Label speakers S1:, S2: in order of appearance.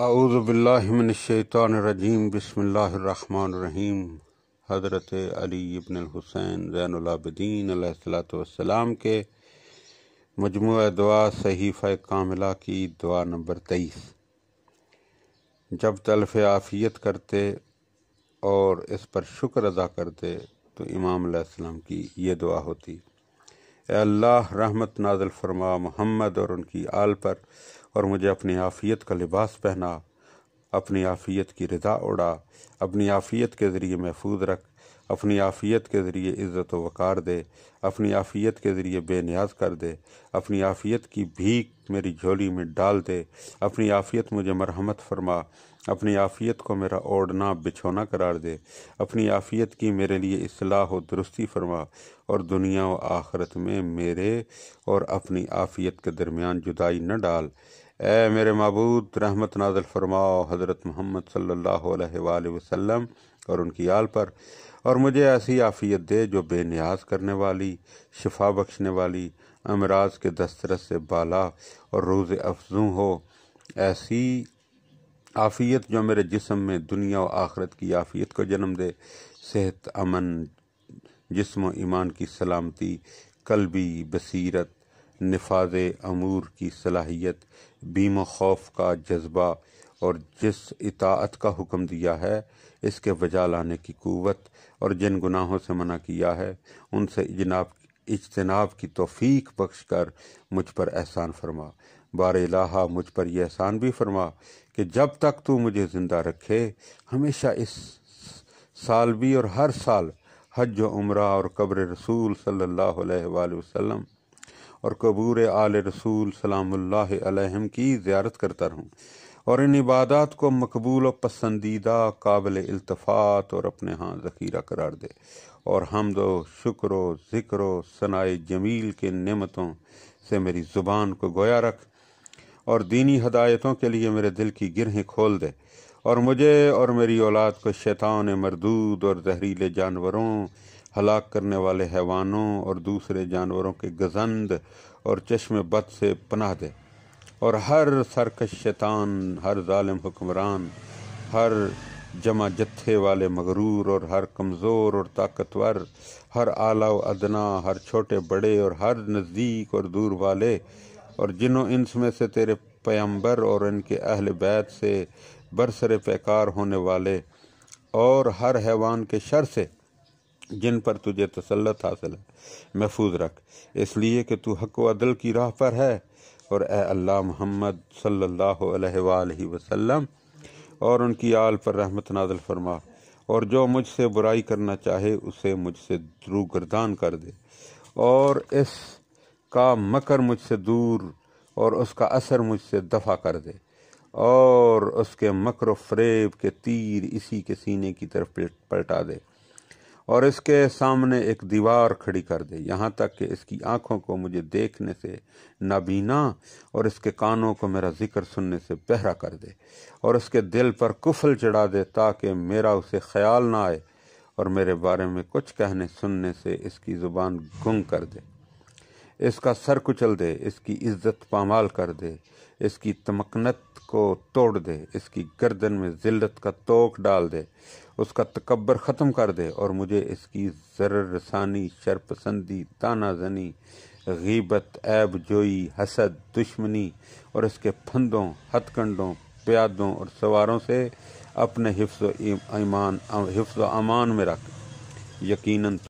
S1: اعوذ باللہ من الشیطان الرجیم بسم اللہ الرحمن الرحیم۔ حضرت علی ابن الحسین زین العابدین علیہ الصلوۃ والسلام کے مجموعہ دعا صحیفہ کاملہ کی دعا نمبر 23۔ جب تلف عافیت کرتے اور اس پر شکر ادا کرتے تو امام علیہ السلام کی یہ دعا ہوتی: اے اللہ، رحمت نازل فرما محمد اور ان کی آل پر، اور مجھے اپنی عافیت کا لباس پہنا، اپنی عافیت کی رضا اڑا، اپنی عافیت کے ذریعے محفوظ رکھ، اپنی عافیت کے ذریعے عزت و وقار دے، اپنی عافیت کے ذریعے بے نیاز کر دے، اپنی عافیت کی بھیک میری جھولی میں ڈال دے، اپنی عافیت مجھے مرحمت فرما، اپنی عافیت کو میرا اوڑھنا بچھونا قرار دے، اپنی عافیت کی میرے لیے اصلاح و درستی فرما، اور دنیا و آخرت میں میرے اور اپنی عافیت کے درمیان جدائی نہ ڈال۔ اے میرے معبود، رحمت نازل فرماؤ حضرت محمد صلی اللہ علیہ وآلہ وسلم اور ان کی آل پر، اور مجھے ایسی عافیت دے جو بے نیاز کرنے والی، شفا بخشنے والی، امراض کے دسترس سے بالا اور روز افزوں ہو، ایسی عافیت جو میرے جسم میں دنیا و آخرت کی عافیت کو جنم دے، صحت، امن، جسم و ایمان کی سلامتی، قلبی بصیرت، نفاذ امور کی صلاحیت، بیم و خوف کا جذبہ، اور جس اطاعت کا حکم دیا ہے اس کے بجا لانے کی قوت، اور جن گناہوں سے منع کیا ہے ان سے اجتناب کی توفیق بخش کر مجھ پر احسان فرما۔ بار الہٰ، مجھ پر یہ احسان بھی فرما کہ جب تک تو مجھے زندہ رکھے ہمیشہ اس سال بھی اور ہر سال حج و عمرہ اور قبر رسول صلی اللہ علیہ وآلہ وسلم اور قبور آل رسول سلام اللہ علیہم کی زیارت کرتا رہوں، اور ان عبادات کو مقبول و پسندیدہ، قابل التفات اور اپنے ہاں ذخیرہ قرار دے، اور حمد و شکر و ذکر و ثناء جمیل کے نعمتوں سے میری زبان کو گویا رکھ، اور دینی ہدایتوں کے لیے میرے دل کی گرہیں کھول دے، اور مجھے اور میری اولاد کو شیطان مردود اور زہریلے جانوروں، ہلاک کرنے والے حیوانوں اور دوسرے جانوروں کے گزند اور چشم بد سے پناہ دے، اور ہر سرکش شیطان، ہر ظالم حکمران، ہر جمع جتھے والے مغرور، اور ہر کمزور اور طاقتور، ہر اعلیٰ و ادنا، ہر چھوٹے بڑے اور ہر نزدیک اور دور والے، اور جن و انس میں سے تیرے پیمبر اور ان کے اہل بیت سے برسر پیکار ہونے والے، اور ہر حیوان کے شر سے جن پر تجھے تسلط حاصل ہے، محفوظ رکھ، اس لیے کہ تو حق و عدل کی راہ پر ہے۔ اور اے اللہ، محمد صلی اللہ علیہ وآلہ وسلم اور ان کی آل پر رحمت نازل فرما، اور جو مجھ سے برائی کرنا چاہے اسے مجھ سے روگردان کر دے، اور اس کا مکر مجھ سے دور اور اس کا اثر مجھ سے دفع کر دے، اور اس کے مکر و فریب کے تیر اسی کے سینے کی طرف پلٹا دے، اور اس کے سامنے ایک دیوار کھڑی کر دے، یہاں تک کہ اس کی آنکھوں کو مجھے دیکھنے سے نابینا اور اس کے کانوں کو میرا ذکر سننے سے بہرا کر دے، اور اس کے دل پر کفل چڑھا دے تاکہ میرا اسے خیال نہ آئے، اور میرے بارے میں کچھ کہنے سننے سے اس کی زبان گنگ کر دے، اس کا سر کچل دے، اس کی عزت پامال کر دے، اس کی تمکنت کو توڑ دے، اس کی گردن میں ذلت کا توق ڈال دے، اس کا تکبر ختم کر دے، اور مجھے اس کی ضرر رسانی، شرپسندی، طعنہ زنی، غیبت، عیب جوئی، حسد، دشمنی اور اس کے پھندوں، ہتھ کنڈوں، پیادوں اور سواروں سے اپنے حفظ و امان میں رکھ۔ یقیناً